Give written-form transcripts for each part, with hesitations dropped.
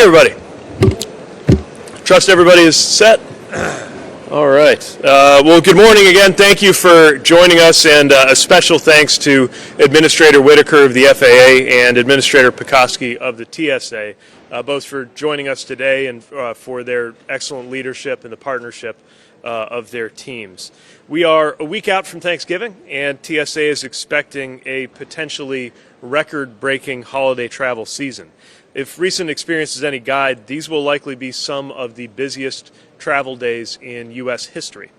everybody. Trust everybody is set. All right. Well, good morning again. Thank you for joining us, and a special thanks to Administrator Whitaker of the FAA and Administrator Pekoski of the TSA, both for joining us today and for their excellent leadership and the partnership of their teams. We are a week out from Thanksgiving, and TSA is expecting a potentially record-breaking holiday travel season. If recent experience is any guide, these will likely be some of the busiest travel days in U.S. history.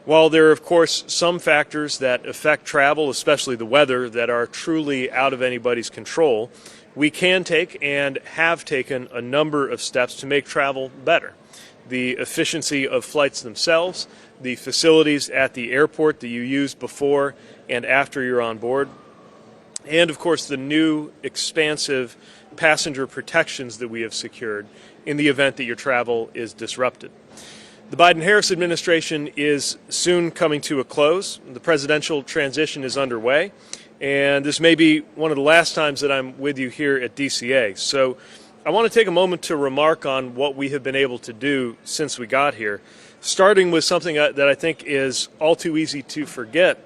While there are, of course, some factors that affect travel, especially the weather, that are truly out of anybody's control, we can take and have taken a number of steps to make travel better. The efficiency of flights themselves, the facilities at the airport that you use before and after you're on board, and of course the new expansive passenger protections that we have secured in the event that your travel is disrupted. The Biden-Harris administration is soon coming to a close. The presidential transition is underway, and this may be one of the last times that I'm with you here at DCA. So I want to take a moment to remark on what we have been able to do since we got here, starting with something that I think is all too easy to forget,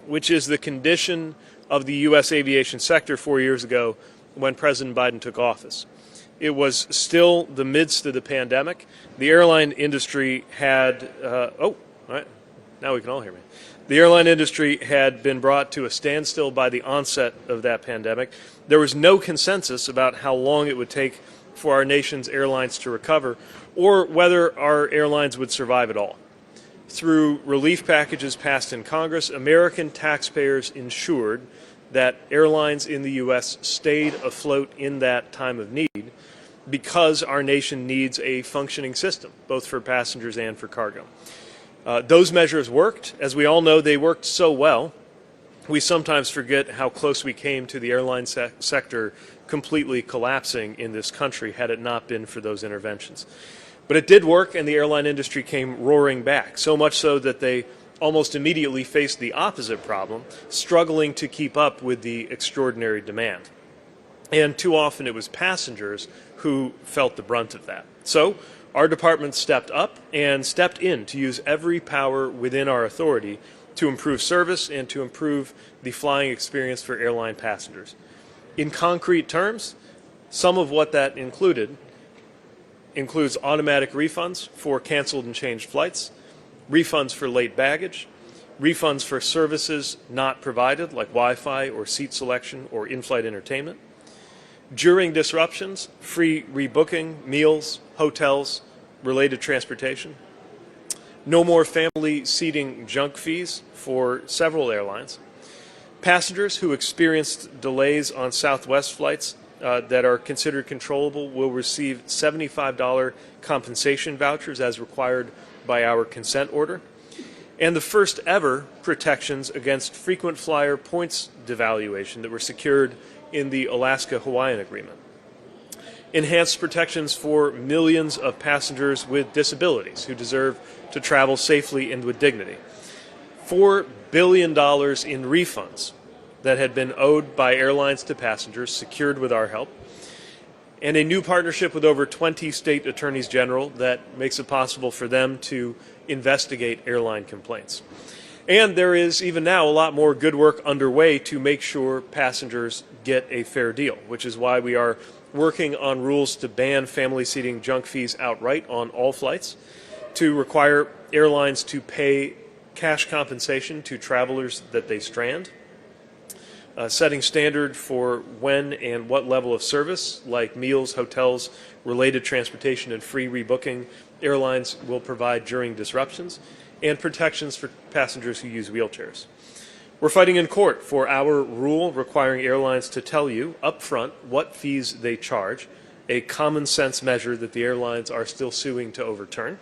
which is the condition of the U.S. aviation sector 4 years ago when President Biden took office. It was still the midst of the pandemic. The airline industry had, all right, now we can all hear me. The airline industry had been brought to a standstill by the onset of that pandemic. There was no consensus about how long it would take for our nation's airlines to recover or whether our airlines would survive at all. Through relief packages passed in Congress, American taxpayers ensured that airlines in the U.S. stayed afloat in that time of need because our nation needs a functioning system, both for passengers and for cargo. Those measures worked. As we all know, they worked so well, we sometimes forget how close we came to the airline sector completely collapsing in this country had it not been for those interventions. But it did work, and the airline industry came roaring back, so much so that they almost immediately faced the opposite problem, struggling to keep up with the extraordinary demand. And too often it was passengers who felt the brunt of that. So our department stepped up and stepped in to use every power within our authority to improve service and to improve the flying experience for airline passengers. In concrete terms, some of what that includes automatic refunds for canceled and changed flights, refunds for late baggage, refunds for services not provided like Wi-Fi or seat selection or in-flight entertainment. During disruptions, free rebooking, meals, hotels, related transportation. No more family seating junk fees for several airlines. Passengers who experienced delays on Southwest flights that are considered controllable will receive $75 compensation vouchers as required by our consent order, and the first ever protections against frequent flyer points devaluation that were secured in the Alaska-Hawaiian Agreement. Enhanced protections for millions of passengers with disabilities who deserve to travel safely and with dignity. $4 billion in refunds that had been owed by airlines to passengers secured with our help, and a new partnership with over 20 state attorneys general that makes it possible for them to investigate airline complaints. And there is even now a lot more good work underway to make sure passengers get a fair deal, which is why we are working on rules to ban family seating junk fees outright on all flights, to require airlines to pay cash compensation to travelers that they strand, setting standard for when and what level of service, like meals, hotels, related transportation, and free rebooking airlines will provide during disruptions, and protections for passengers who use wheelchairs. We're fighting in court for our rule requiring airlines to tell you up front what fees they charge, a common sense measure that the airlines are still suing to overturn.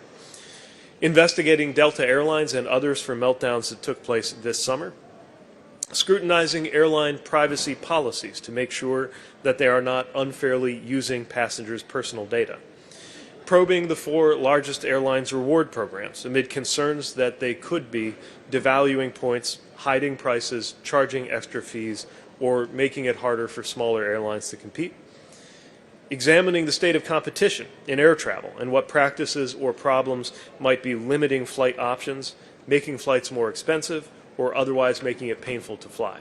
Investigating Delta Airlines and others for meltdowns that took place this summer. Scrutinizing airline privacy policies to make sure that they are not unfairly using passengers' personal data. Probing the 4 largest airlines' reward programs amid concerns that they could be devaluing points, hiding prices, charging extra fees, or making it harder for smaller airlines to compete. examining the state of competition in air travel and what practices or problems might be limiting flight options, making flights more expensive, or otherwise making it painful to fly.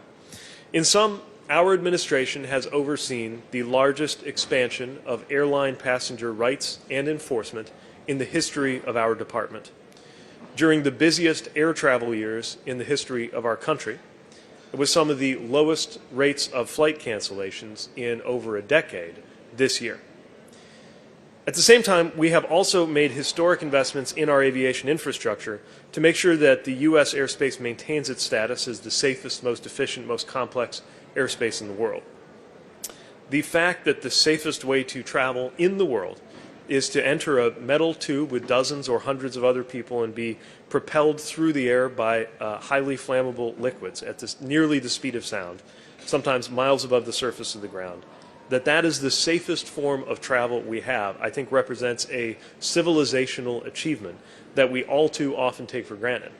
In sum, our administration has overseen the largest expansion of airline passenger rights and enforcement in the history of our department. During the busiest air travel years in the history of our country, with some of the lowest rates of flight cancellations in over a decade this year. At the same time, we have also made historic investments in our aviation infrastructure to make sure that the U.S. airspace maintains its status as the safest, most efficient, most complex airspace in the world. The fact that the safest way to travel in the world is to enter a metal tube with dozens or hundreds of other people and be propelled through the air by highly flammable liquids at nearly the speed of sound, sometimes miles above the surface of the ground, that is the safest form of travel we have, I think represents a civilizational achievement that we all too often take for granted.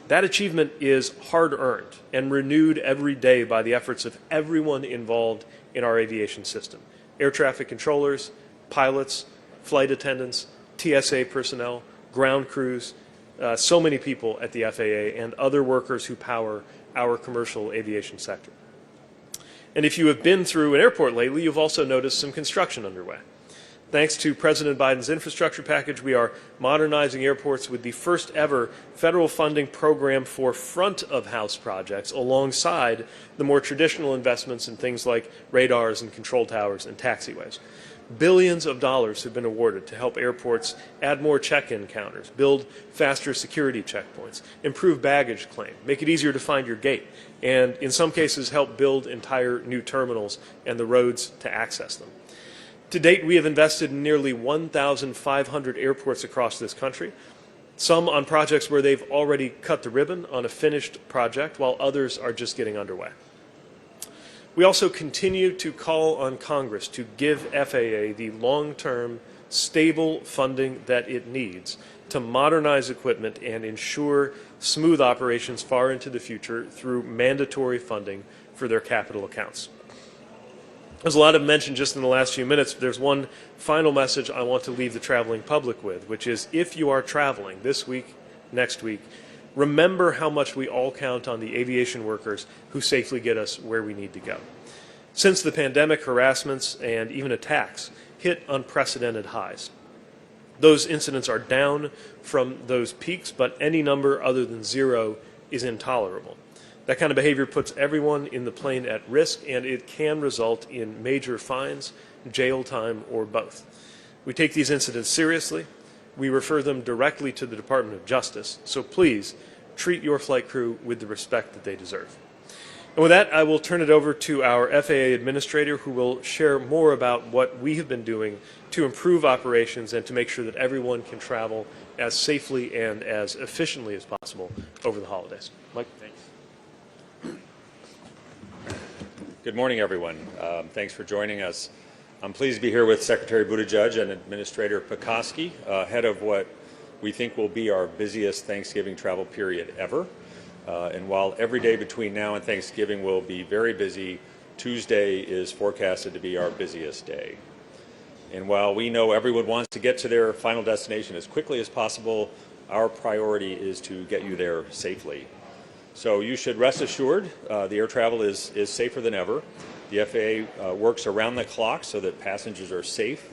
That achievement is hard-earned and renewed every day by the efforts of everyone involved in our aviation system: air traffic controllers, pilots, flight attendants, TSA personnel, ground crews, so many people at the FAA and other workers who power our commercial aviation sector. And if you have been through an airport lately, you've also noticed some construction underway. Thanks to President Biden's infrastructure package, we are modernizing airports with the first ever federal funding program for front-of-house projects alongside the more traditional investments in things like radars and control towers and taxiways. Billions of dollars have been awarded to help airports add more check-in counters, build faster security checkpoints, improve baggage claim, make it easier to find your gate, and in some cases help build entire new terminals and the roads to access them. To date, we have invested in nearly 1,500 airports across this country, some on projects where they've already cut the ribbon on a finished project, while others are just getting underway. We also continue to call on Congress to give FAA the long-term, stable funding that it needs to modernize equipment and ensure smooth operations far into the future through mandatory funding for their capital accounts. There's a lot of mention just in the last few minutes, but there's one final message I want to leave the traveling public with, which is if you are traveling this week, next week, remember how much we all count on the aviation workers who safely get us where we need to go. Since the pandemic, harassments and even attacks hit unprecedented highs. Those incidents are down from those peaks, but any number other than zero is intolerable. That kind of behavior puts everyone in the plane at risk, and it can result in major fines, jail time, or both. We take these incidents seriously. We refer them directly to the Department of Justice, so please treat your flight crew with the respect that they deserve. And with that, I will turn it over to our FAA administrator, who will share more about what we have been doing to improve operations and to make sure that everyone can travel as safely and as efficiently as possible over the holidays. Mike? Thanks. Good morning, everyone. Thanks for joining us. I'm pleased to be here with Secretary Buttigieg and Administrator Pekoski ahead of what we think will be our busiest Thanksgiving travel period ever. And while every day between now and Thanksgiving will be very busy, Tuesday is forecasted to be our busiest day. And while we know everyone wants to get to their final destination as quickly as possible, our priority is to get you there safely. So you should rest assured the air travel is safer than ever. The FAA works around the clock so that passengers are safe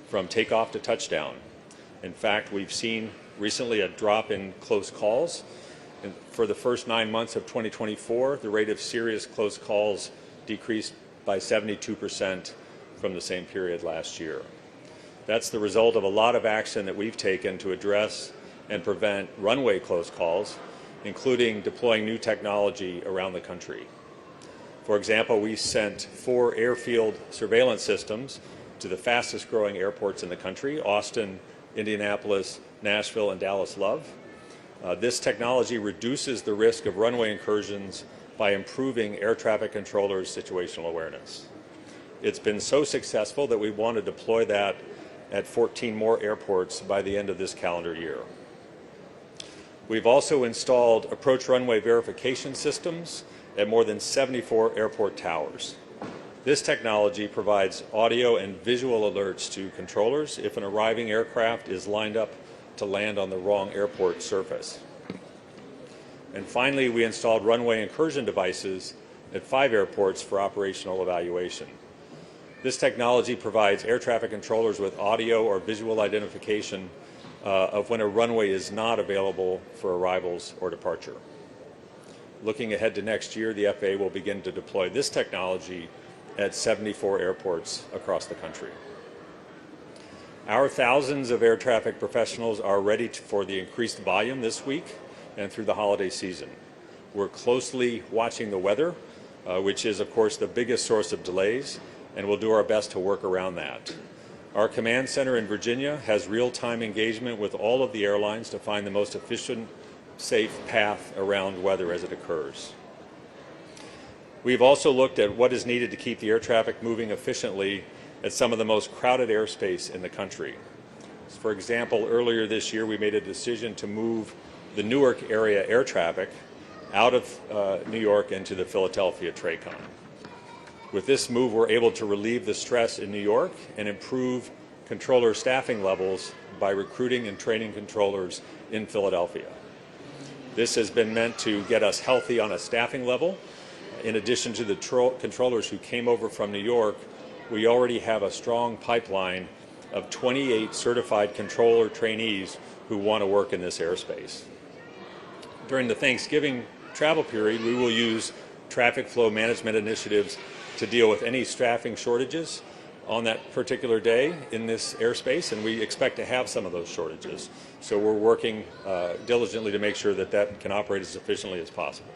from takeoff to touchdown. In fact, we've seen recently a drop in close calls. And for the first 9 months of 2024, the rate of serious close calls decreased by 72% from the same period last year. That's the result of a lot of action that we've taken to address and prevent runway close calls, including deploying new technology around the country. For example, we sent 4 airfield surveillance systems to the fastest growing airports in the country: Austin, Indianapolis, Nashville, and Dallas Love. This technology reduces the risk of runway incursions by improving air traffic controllers' situational awareness. It's been so successful that we want to deploy that at 14 more airports by the end of this calendar year. We've also installed approach runway verification systems at more than 74 airport towers. This technology provides audio and visual alerts to controllers if an arriving aircraft is lined up to land on the wrong airport surface. And finally, we installed runway incursion devices at 5 airports for operational evaluation. This technology provides air traffic controllers with audio or visual identification of when a runway is not available for arrivals or departure. Looking ahead to next year, the FAA will begin to deploy this technology at 74 airports across the country. Our thousands of air traffic professionals are ready for the increased volume this week and through the holiday season. We're closely watching the weather, which is, of course, the biggest source of delays, and we'll do our best to work around that. Our command center in Virginia has real-time engagement with all of the airlines to find the most efficient, safe path around weather as it occurs. We've also looked at what is needed to keep the air traffic moving efficiently at some of the most crowded airspace in the country. For example, earlier this year we made a decision to move the Newark area air traffic out of New York into the Philadelphia TRACON. With this move, we're able to relieve the stress in New York and improve controller staffing levels by recruiting and training controllers in Philadelphia. This has been meant to get us healthy on a staffing level. In addition to the controllers who came over from New York, we already have a strong pipeline of 28 certified controller trainees who want to work in this airspace. During the Thanksgiving travel period, we will use traffic flow management initiatives to deal with any staffing shortages on that particular day in this airspace, and we expect to have some of those shortages. So we're working diligently to make sure that that can operate as efficiently as possible.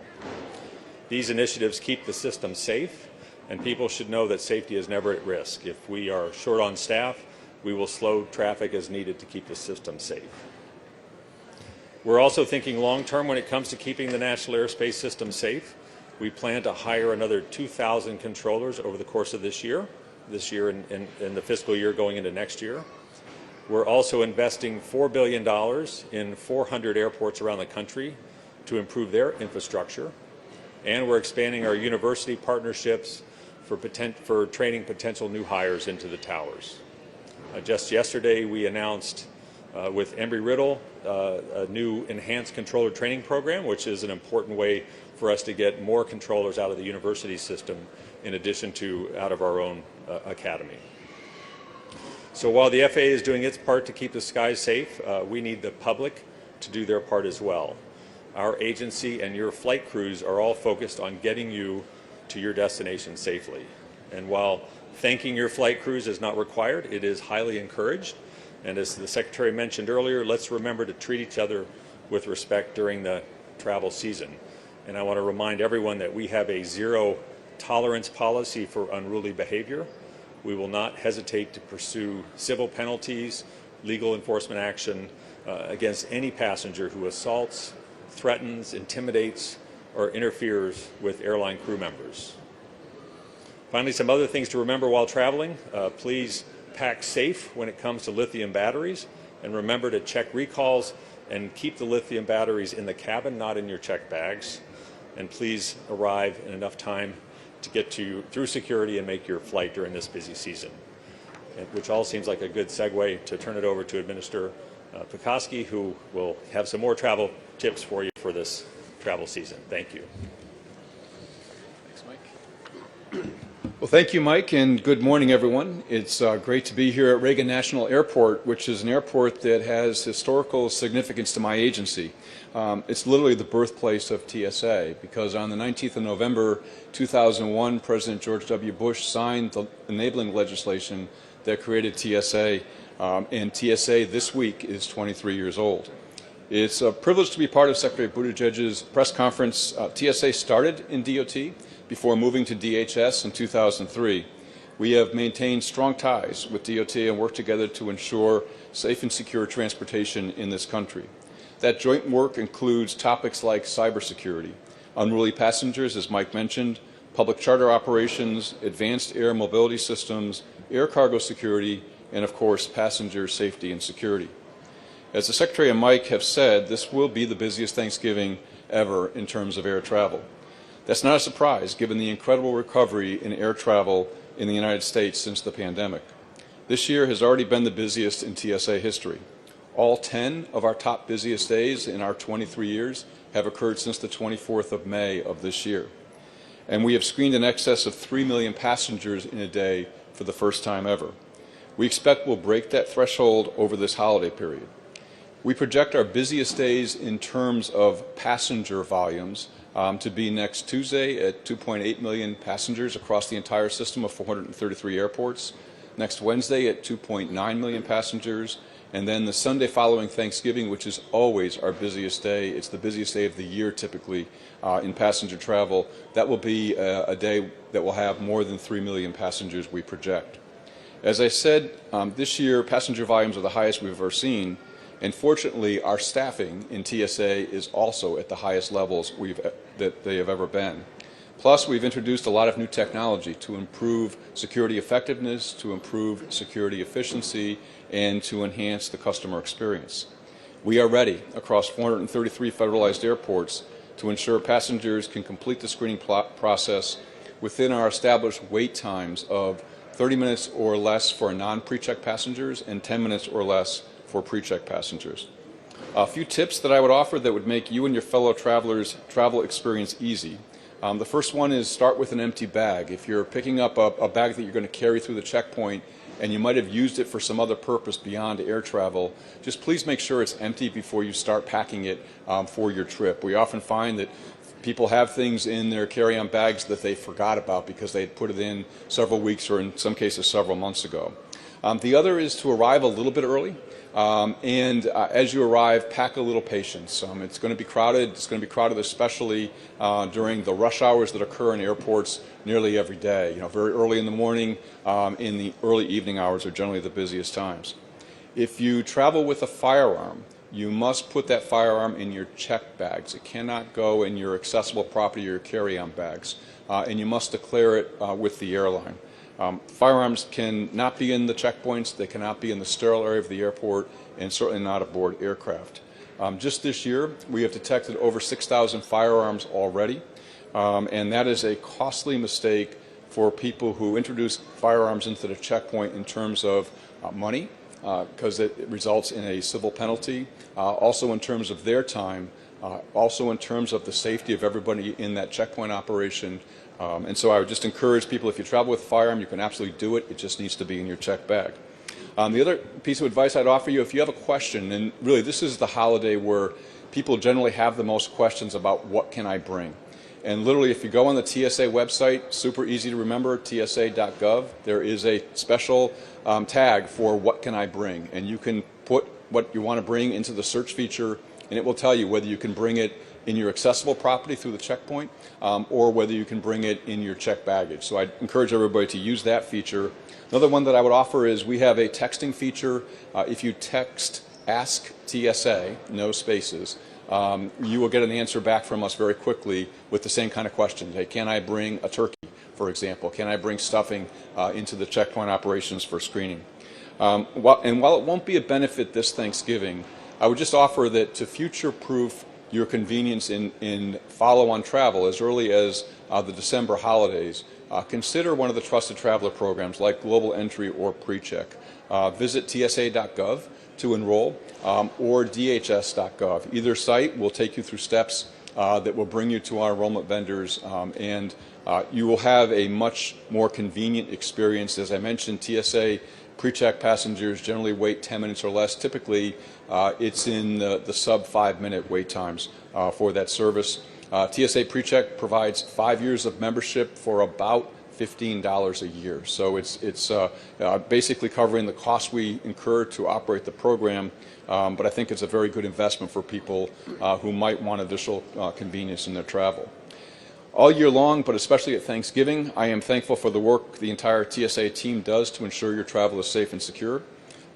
These initiatives keep the system safe, and people should know that safety is never at risk. If we are short on staff, we will slow traffic as needed to keep the system safe. We're also thinking long-term when it comes to keeping the national airspace system safe. We plan to hire another 2,000 controllers over the course of this year and the fiscal year going into next year. We're also investing $4 billion in 400 airports around the country to improve their infrastructure. And we're expanding our university partnerships for training potential new hires into the towers. Just yesterday, we announced with Embry-Riddle a new enhanced controller training program, which is an important way for us to get more controllers out of the university system in addition to out of our own academy. So while the FAA is doing its part to keep the skies safe, we need the public to do their part as well. Our agency and your flight crews are all focused on getting you to your destination safely. And while thanking your flight crews is not required, it is highly encouraged. And as the Secretary mentioned earlier, let's remember to treat each other with respect during the travel season. And I want to remind everyone that we have a zero tolerance policy for unruly behavior. We will not hesitate to pursue civil penalties, legal enforcement action against any passenger who assaults, threatens, intimidates, or interferes with airline crew members. Finally, some other things to remember while traveling. Please pack safe when it comes to lithium batteries, and remember to check recalls and keep the lithium batteries in the cabin, not in your checked bags. And please arrive in enough time to get through security and make your flight during this busy season. Which all seems like a good segue to turn it over to Administrator Pekoski, who will have some more travel tips for you for this travel season. Thank you. Thanks, Mike. Well, thank you, Mike, and good morning, everyone. It's great to be here at Reagan National Airport, which is an airport that has historical significance to my agency. It's literally the birthplace of TSA, because on the 19th of November 2001, President George W. Bush signed the enabling legislation that created TSA, and TSA this week is 23 years old. It's a privilege to be part of Secretary Buttigieg's press conference. TSA started in DOT before moving to DHS in 2003. We have maintained strong ties with DOT and worked together to ensure safe and secure transportation in this country. That joint work includes topics like cybersecurity, unruly passengers, as Mike mentioned, public charter operations, advanced air mobility systems, air cargo security, and of course, passenger safety and security. As the Secretary and Mike have said, this will be the busiest Thanksgiving ever in terms of air travel. That's not a surprise, given the incredible recovery in air travel in the United States since the pandemic. This year has already been the busiest in TSA history. All 10 of our top busiest days in our 23 years have occurred since the 24th of May of this year. And we have screened in excess of 3 million passengers in a day for the first time ever. We expect we'll break that threshold over this holiday period. We project our busiest days in terms of passenger volumes to be next Tuesday at 2.8 million passengers across the entire system of 433 airports, next Wednesday at 2.9 million passengers, and then the Sunday following Thanksgiving, which is always our busiest day. It's the busiest day of the year typically in passenger travel. That will be a day that will have more than 3 million passengers, we project. As I said, this year passenger volumes are the highest we've ever seen, and fortunately our staffing in TSA is also at the highest levels that they have ever been. Plus, we've introduced a lot of new technology to improve security effectiveness, to improve security efficiency, and to enhance the customer experience. We are ready across 433 federalized airports to ensure passengers can complete the screening process within our established wait times of 30 minutes or less for non-pre-check passengers and 10 minutes or less for pre-check passengers. A few tips that I would offer that would make you and your fellow travelers' travel experience easy. The first one is start with an empty bag. If you're picking up a bag that you're going to carry through the checkpoint and you might have used it for some other purpose beyond air travel, just please make sure it's empty before you start packing it for your trip. We often find that people have things in their carry-on bags that they forgot about because they had put it in several weeks or in some cases several months ago. The other is to arrive a little bit early. As you arrive, pack a little patience. It's going to be crowded. It's going to be crowded especially during the rush hours that occur in airports nearly every day. Very early in the morning, in the early evening hours are generally the busiest times. If you travel with a firearm, you must put that firearm in your checked bags. It cannot go in your accessible property or your carry-on bags, and you must declare it with the airline. Firearms cannot be in the checkpoints, they cannot be in the sterile area of the airport, and certainly not aboard aircraft. Just this year, we have detected over 6,000 firearms already, and that is a costly mistake for people who introduce firearms into the checkpoint in terms of money, because it results in a civil penalty, also in terms of their time, also in terms of the safety of everybody in that checkpoint operation. And so I would just encourage people, if you travel with a firearm, you can absolutely do it. It just needs to be in your checked bag. The other piece of advice I'd offer you, if you have a question, and really this is the holiday where people generally have the most questions about what can I bring. And literally, if you go on the TSA website, super easy to remember, tsa.gov, there is a special tag for what can I bring. And you can put what you want to bring into the search feature, and it will tell you whether you can bring it in your accessible property through the checkpoint or whether you can bring it in your checked baggage. So I'd encourage everybody to use that feature. Another one that I would offer is we have a texting feature. If you text Ask TSA, no spaces, you will get an answer back from us very quickly with the same kind of questions. Hey, can I bring a turkey, for example? Can I bring stuffing into the checkpoint operations for screening? While it won't be a benefit this Thanksgiving, I would just offer that to future-proof your convenience in follow-on travel as early as the December holidays, consider one of the trusted traveler programs like Global Entry or PreCheck. Visit tsa.gov to enroll or dhs.gov. Either site will take you through steps that will bring you to our enrollment vendors, and you will have a much more convenient experience. As I mentioned, TSA pre-check passengers generally wait 10 minutes or less. Typically, it's in the sub 5-minute wait times for that service. TSA pre-check provides 5 years of membership for about $15 a year. So it's basically covering the costs we incur to operate the program, but I think it's a very good investment for people who might want additional convenience in their travel. All year long, but especially at Thanksgiving, I am thankful for the work the entire TSA team does to ensure your travel is safe and secure.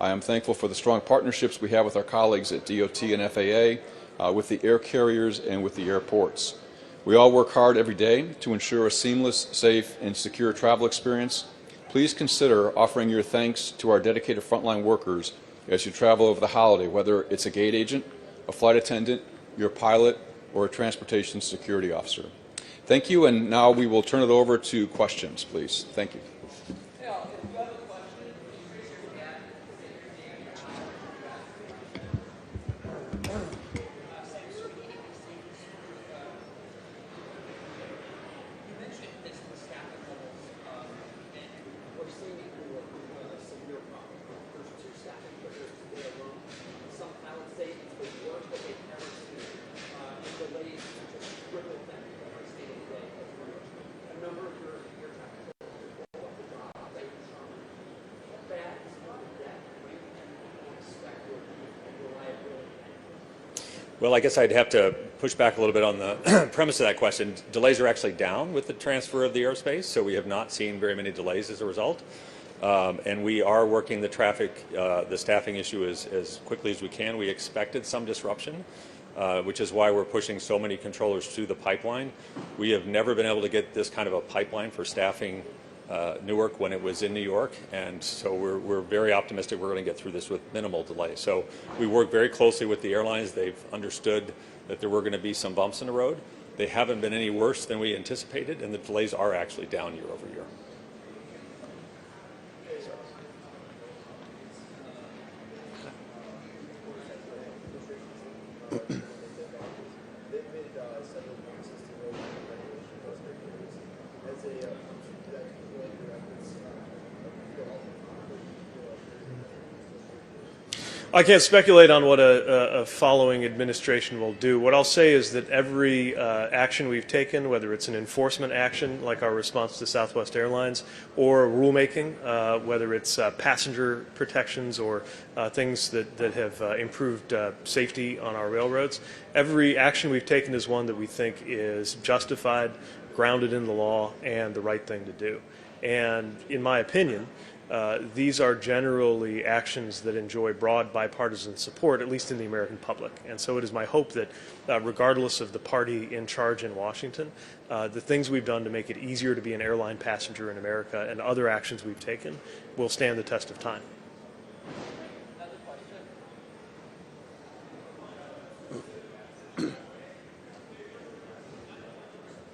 I am thankful for the strong partnerships we have with our colleagues at DOT and FAA, with the air carriers, and with the airports. We all work hard every day to ensure a seamless, safe, and secure travel experience. Please consider offering your thanks to our dedicated frontline workers as you travel over the holiday, whether it's a gate agent, a flight attendant, your pilot, or a transportation security officer. Thank you, and now we will turn it over to questions, please. Thank you. Well, I guess I'd have to push back a little bit on the premise of that question. Delays are actually down with the transfer of the airspace, so we have not seen very many delays as a result. And we are working the traffic, the staffing issue as quickly as we can. We expected some disruption, which is why we're pushing so many controllers through the pipeline. We have never been able to get this kind of a pipeline for staffing Newark when it was in New York, and so we're very optimistic we're going to get through this with minimal delay. So we work very closely with the airlines. They've understood that there were going to be some bumps in the road. They haven't been any worse than we anticipated, and the delays are actually down year over year. I can't speculate on what a following administration will do. What I'll say is that every action we've taken, whether it's an enforcement action like our response to Southwest Airlines, or rulemaking, whether it's passenger protections or things that have improved safety on our railroads, every action we've taken is one that we think is justified, grounded in the law, and the right thing to do. And in my opinion, these are generally actions that enjoy broad bipartisan support, at least in the American public. And so it is my hope that regardless of the party in charge in Washington, the things we've done to make it easier to be an airline passenger in America and other actions we've taken will stand the test of time.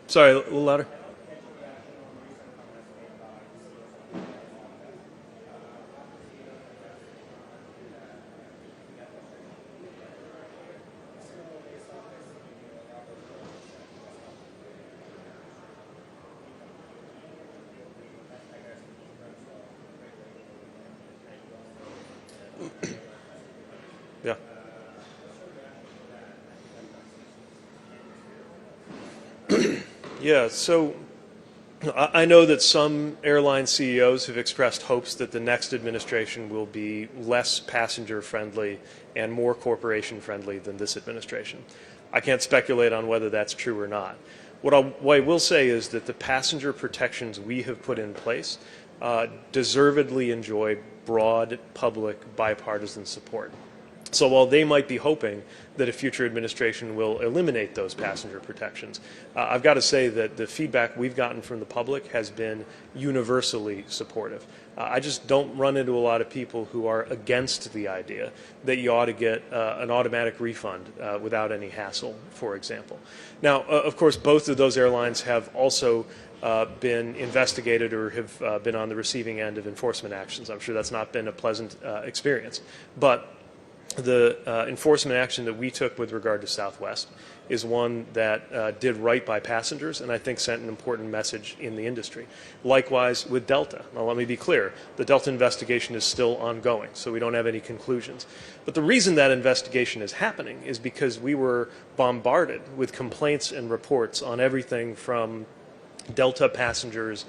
Sorry, a little louder. Yeah. Yeah, so I know that some airline CEOs have expressed hopes that the next administration will be less passenger friendly and more corporation friendly than this administration. I can't speculate on whether that's true or not. What I will say is that the passenger protections we have put in place deservedly enjoy broad public bipartisan support. So while they might be hoping that a future administration will eliminate those passenger protections, I've got to say that the feedback we've gotten from the public has been universally supportive. I just don't run into a lot of people who are against the idea that you ought to get an automatic refund without any hassle, for example. Now, of course, both of those airlines have also been investigated or have been on the receiving end of enforcement actions. I'm sure that's not been a pleasant experience. But the enforcement action that we took with regard to Southwest is one that did right by passengers and I think sent an important message in the industry. Likewise with Delta. Now let me be clear, the Delta investigation is still ongoing, so we don't have any conclusions. But the reason that investigation is happening is because we were bombarded with complaints and reports on everything from Delta passengers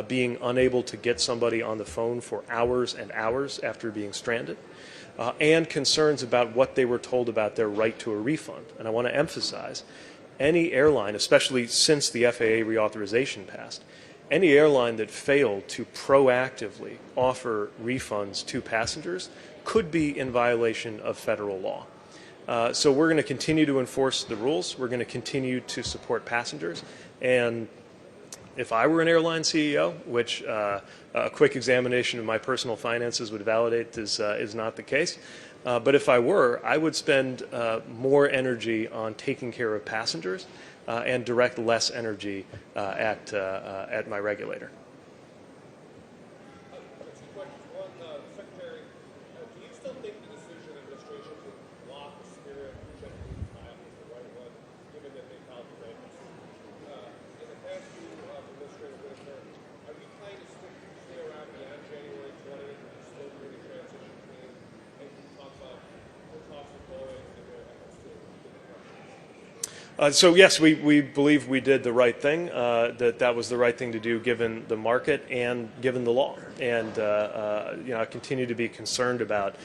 being unable to get somebody on the phone for hours and hours after being stranded, and concerns about what they were told about their right to a refund. And I want to emphasize, any airline, especially since the FAA reauthorization passed, any airline that failed to proactively offer refunds to passengers could be in violation of federal law. So we're going to continue to enforce the rules. We're going to continue to support passengers. And if I were an airline CEO, which a quick examination of my personal finances would validate is not the case, but if I were, I would spend more energy on taking care of passengers and direct less energy at my regulator. Secretary, do you still think the decision of administration to block the Spirit check-in file is the right one, given that they filed the bankruptcy? In the past few Administrator Whitaker, are you planning to stay around beyond January 20th and still do the transition plan? And can you talk about the cost of Boeing and their efforts to get the So yes, we believe we did the right thing, that was the right thing to do given the market and given the law. And I continue to be concerned about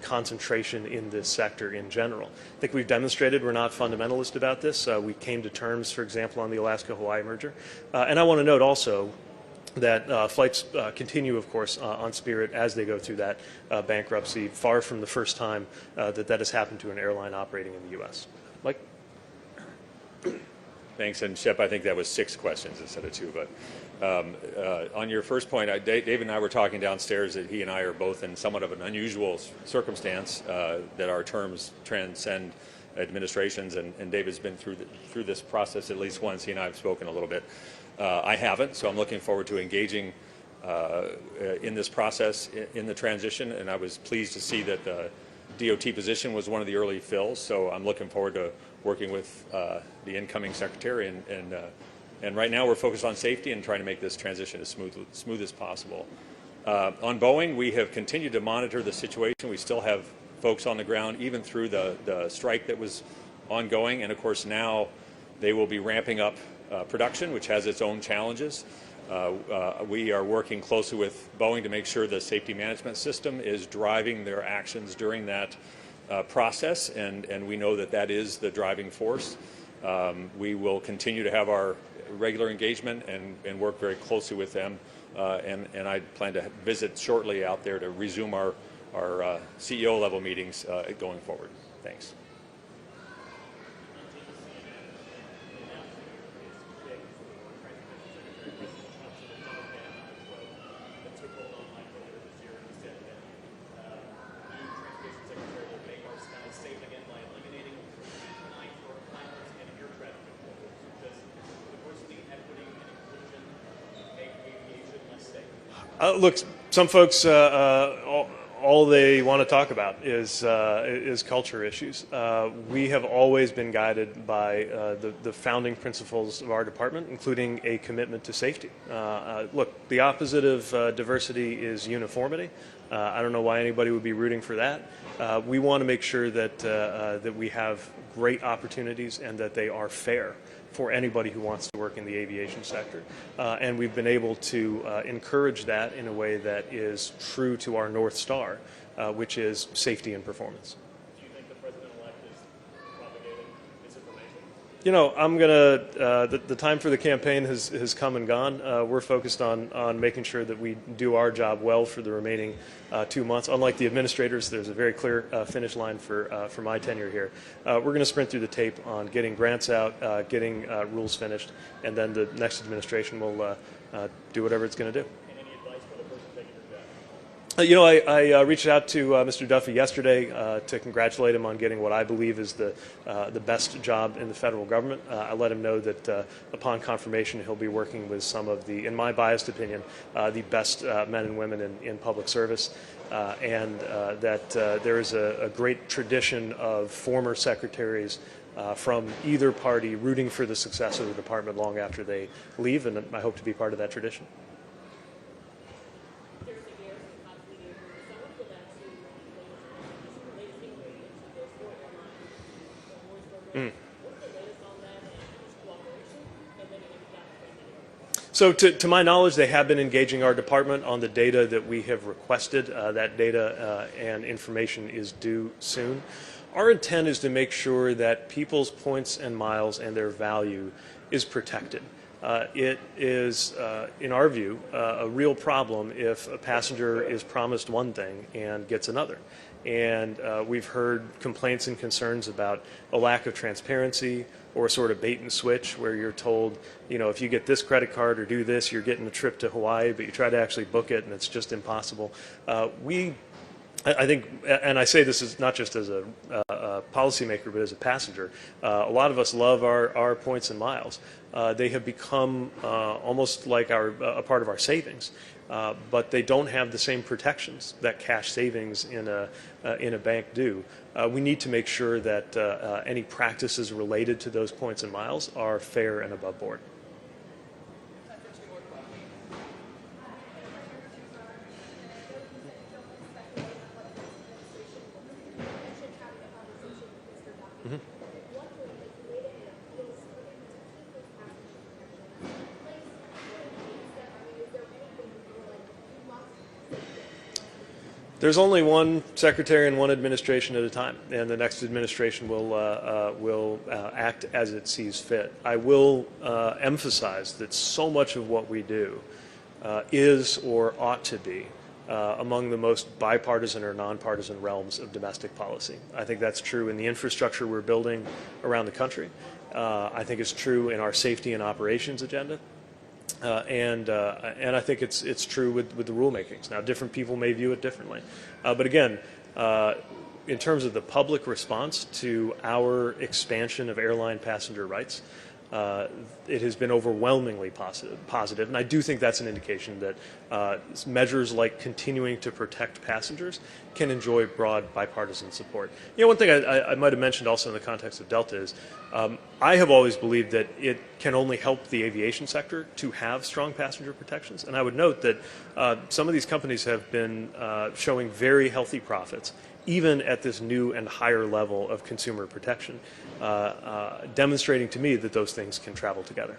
concentration in this sector in general. I think we've demonstrated we're not fundamentalist about this. We came to terms, for example, on the Alaska-Hawaii merger. And I want to note also that flights continue, of course, on Spirit as they go through that bankruptcy, far from the first time that has happened to an airline operating in the U.S. Mike? Thanks, and Shep, I think that was 6 questions instead of 2. But on your first point, Dave and I were talking downstairs that he and I are both in somewhat of an unusual circumstance, that our terms transcend administrations, and Dave has been through this process at least once. He and I have spoken a little bit. I haven't, so I'm looking forward to engaging in this process in the transition, and I was pleased to see that the DOT position was one of the early fills, so I'm looking forward to working with the incoming secretary, and right now we're focused on safety and trying to make this transition as smooth as possible. On Boeing, we have continued to monitor the situation. We still have folks on the ground even through the strike that was ongoing, and of course now they will be ramping up production, which has its own challenges. We are working closely with Boeing to make sure the safety management system is driving their actions during that process, and we know that is the driving force. We will continue to have our regular engagement and work very closely with them, and I plan to visit shortly out there to resume our CEO level meetings going forward. Thanks. Look, some folks, all they want to talk about is culture issues. We have always been guided by the founding principles of our department, including a commitment to safety. Look, the opposite of diversity is uniformity. I don't know why anybody would be rooting for that. We want to make sure that we have great opportunities and that they are fair for anybody who wants to work in the aviation sector. And we've been able to encourage that in a way that is true to our North Star, which is safety and performance. Do you think the president-elect is propagating misinformation? You know, I'm gonna. The time for the campaign has come and gone. We're focused on making sure that we do our job well for the remaining 2 months. Unlike the administrators, there's a very clear finish line for my tenure here. We're going to sprint through the tape on getting grants out, getting rules finished, and then the next administration will do whatever it's going to do. And any advice for the person taking your job? You know, I reached out to Mr. Duffy yesterday to congratulate him on getting what I believe is the best job in the federal government. I let him know that upon confirmation he'll be working with some of the, in my biased opinion, the best men and women in public service, and that there is a great tradition of former secretaries from either party rooting for the success of the department long after they leave, and I hope to be part of that tradition. So to my knowledge, they have been engaging our department on the data that we have requested. That data and information is due soon. Our intent is to make sure that people's points and miles and their value is protected. It is, in our view, a real problem if a passenger is promised one thing and gets another. And we've heard complaints and concerns about a lack of transparency or sort of bait and switch where you're told, you know, if you get this credit card or do this, you're getting a trip to Hawaii, but you try to actually book it and it's just impossible. I think, and I say this is not just as a policymaker, but as a passenger, a lot of us love our points and miles. They have become almost like a part of our savings, but they don't have the same protections that cash savings in a bank do. We need to make sure that any practices related to those points and miles are fair and above board. There's only one secretary and one administration at a time, and the next administration will act as it sees fit. I will emphasize that so much of what we do is or ought to be among the most bipartisan or nonpartisan realms of domestic policy. I think that's true in the infrastructure we're building around the country. I think it's true in our safety and operations agenda. And I think it's true with the rulemakings. Now, different people may view it differently. But again, in terms of the public response to our expansion of airline passenger rights, it has been overwhelmingly positive. And I do think that's an indication that measures like continuing to protect passengers can enjoy broad bipartisan support. You know, one thing I might have mentioned also in the context of Delta is I have always believed that it can only help the aviation sector to have strong passenger protections. And I would note that some of these companies have been showing very healthy profits, even at this new and higher level of consumer protection, demonstrating to me that those things can travel together.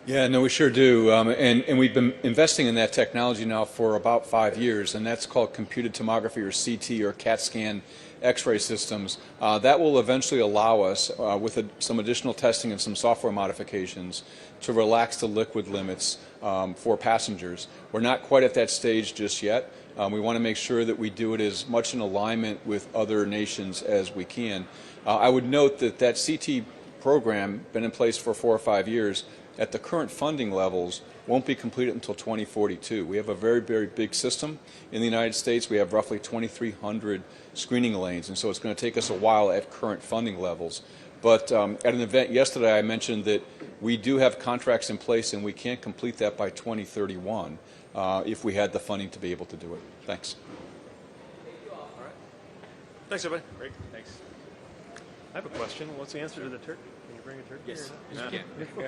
Yeah, no, we sure do. And we've been investing in that technology now for about 5 years, and that's called computed tomography, or CT, or CAT scan X-ray systems. That will eventually allow us, with some additional testing and some software modifications, to relax the liquid limits for passengers. We're not quite at that stage just yet. We want to make sure that we do it as much in alignment with other nations as we can. I would note that that CT program, been in place for 4 or 5 years, at the current funding levels, won't be completed until 2042. We have a very, very big system in the United States. We have roughly 2,300 screening lanes, and so it's going to take us a while at current funding levels. But at an event yesterday, I mentioned that we do have contracts in place, and we can't complete that by 2031 if we had the funding to be able to do it. Thanks. All right. Thanks, everybody. Great. Thanks. I have a question. What's the answer to the turkey? Can you bring a turkey? Yes, you can.